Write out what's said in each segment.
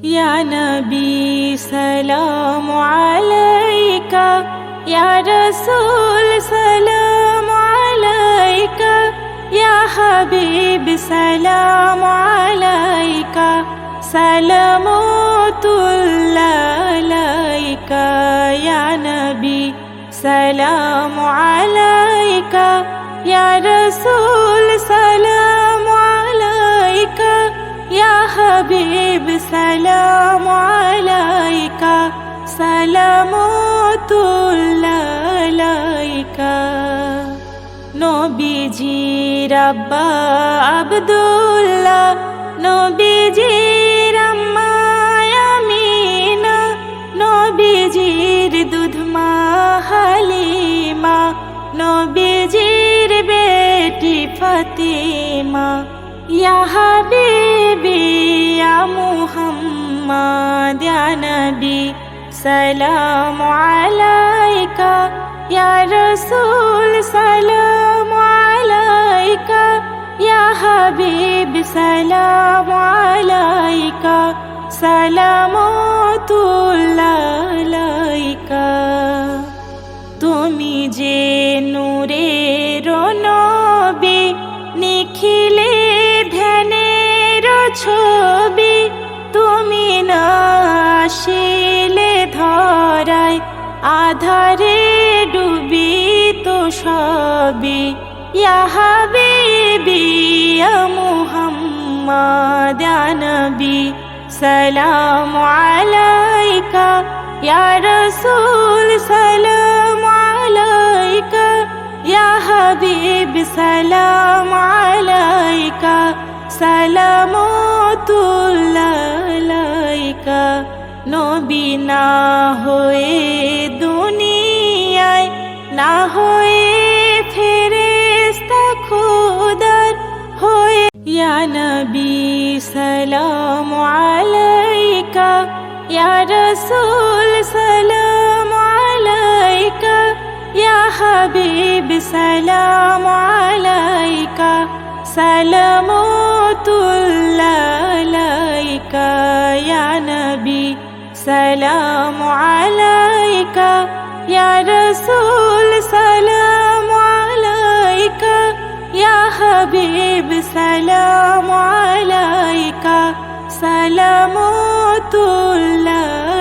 या नबी सलाम अलैका, या रसूल सलाम अलैका, या हबीब सलाम अलैका, सलामुल्लाह अलैका। या नबी सलाम अलैका, या रसूल सलाम अलैका, या हबीब सलाम अलैका, सलामुल्लाह अलैका। नबीजीर আব্বা আব্দুল্লাহ, নবীজির আম্মা আমিনা, নবীজির দুধমা হালিমা, নবীজির বেটি ফাতিমা। ইয়া হাবিবি ইয়া মুহাম্মদ, ইয়া নবী সালাম আলাইকা, ইয়া রাসূল সালাম আলাইকা, ইয়া হাবিব সালাম আলাইকা, সালামতুল্লাহ আলাইকা। তুমি যে নূরের নবী, নিখিলে ধ্যানের ছবি, তুমি না আসিলে ধরায় আধারে ডুবি তো সবই। ইয়া হাবিবি ইয়া মুহাম্মদ, ইয়া নবী সালাম আলাইকা, ইয়া রাসূল সালাম আলাইকা, ইয়া হাবিব সালাম আলাইকা, সালামতুল্লাহ আলাইকা। নবী না হয়ে দুনিয়ায়, না হয়ে ফেরেশতা খোদার হয়ে। ইয়া নবী সালাম আলাইকা, ইয়া রাসূল সালাম আলাইকা, ইয়া হাবিব সালাম আলাইকা, সালামতুল্লাহ আলাইকা। ইয়া নবী সালাম আলাইকা, ইয়া রাসূল সালাম আলাইকা, ইয়া হাবিব সালাম আলাইকা, সালামতুল্লাহ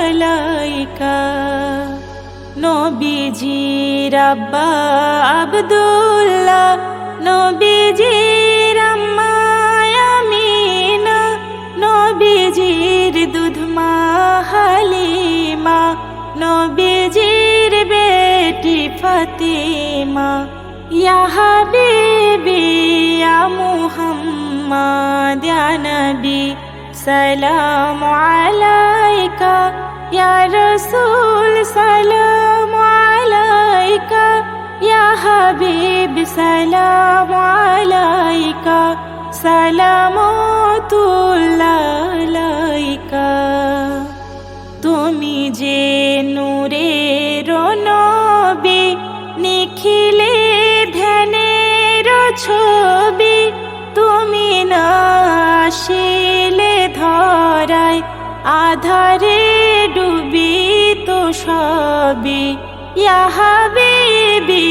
আলাইকা। নবীজির আব্বা আব্দুল্লাহ, নবীজির আম্মা আমিনা, নবীজির দুধমা হালিমা, নবীজির বেটি ফাতিমা। ইয়া হাবিবি ইয়া মুহাম্মদ, ইয়া নবী সালাম আলাইকা, ইয়া রাসূল সালাম আলাইকা, ইয়া হাবিব সালাম আলাইকা, সালামতুল্লাহ আলাইকা। তুমি যে নূরের নবী, নিখিলে ধ্যানের ছবি, তুমি না আসিলে ধরায় আধারে ডুবি তো সবই। ইয়া হাবিবি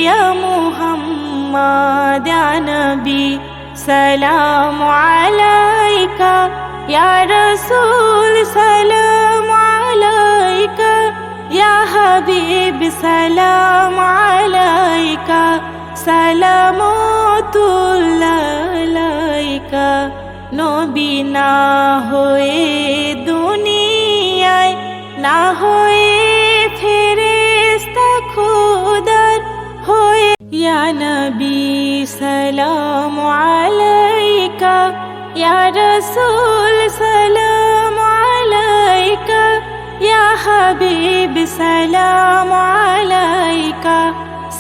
ইয়া মুহাম্মদ, ইয়া নবী সালাম আলাইকা, ইয়া রাসূল সালাম আলাইকা, ইয়া হাবিব সালাম আলাইকা, সালামতুল্লাহ আলাইকা। নবী না হয়ে দুনিয়ায়, না হয়ে ফেরেশতা খোদার হয়ে। ইয়া নবী সালাম আলাইকা, ইয়া রাসূল সালাম আলাইকা, ইয়া হাবিব সালাম আলাইকা,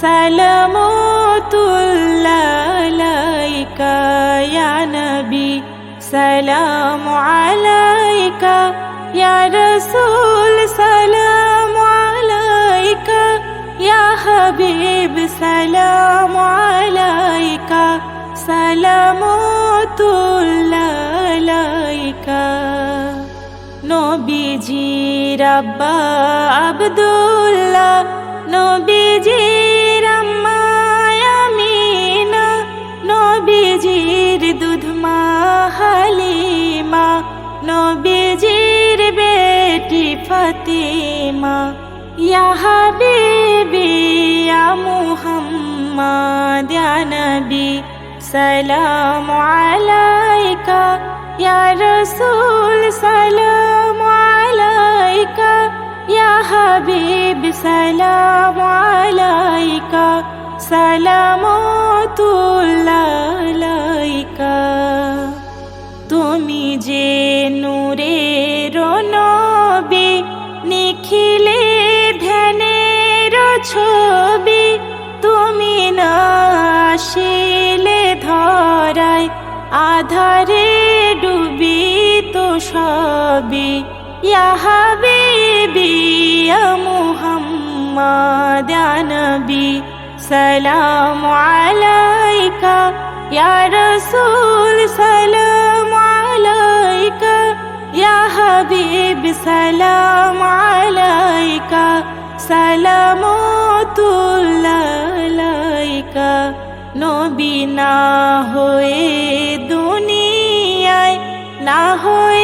সালামতুল্লাহ আলাইকা। ইয়া নবী সালাম আলাইকা, ইয়া রাসূল সালাম আলাইকা, ইয়া হাবিব সালাম আলাইকা, সালামতুল্লাহ আলাইকা। নবীজির আব্বা আব্দুল্লাহ, নবীজির আম্মা আমিনা, নবীজির দুধমা হালিমা, নবীজির বেটি ফাতিমা। ইয়া হাবিবি ইয়া মুহাম্মদ ইয়া নবী সালামু আলাইকা, ইয়া রাসূল সালামু আলাইকা, ইয়া হাবিব সালামু আলাইকা, সালামতুল্লাহ আলাইকা। তুমি যে নূরের নবী, নিখিলে ধ্যানের ছবি, তুমি না আসিলে ধরায় আধারে ডুবি তো সবই। ইয়া হাবিবি ইয়া মুহাম্মদ ইয়া নবী সালামু আলাইকা, ইয়া রাসূল সালামু আলাইকা, ইয়া হাবিব সালামু আলাইকা, সালামতুল্লাহ আলাইকা। নবী না হয়ে দুনিয়ায়, না হয়ে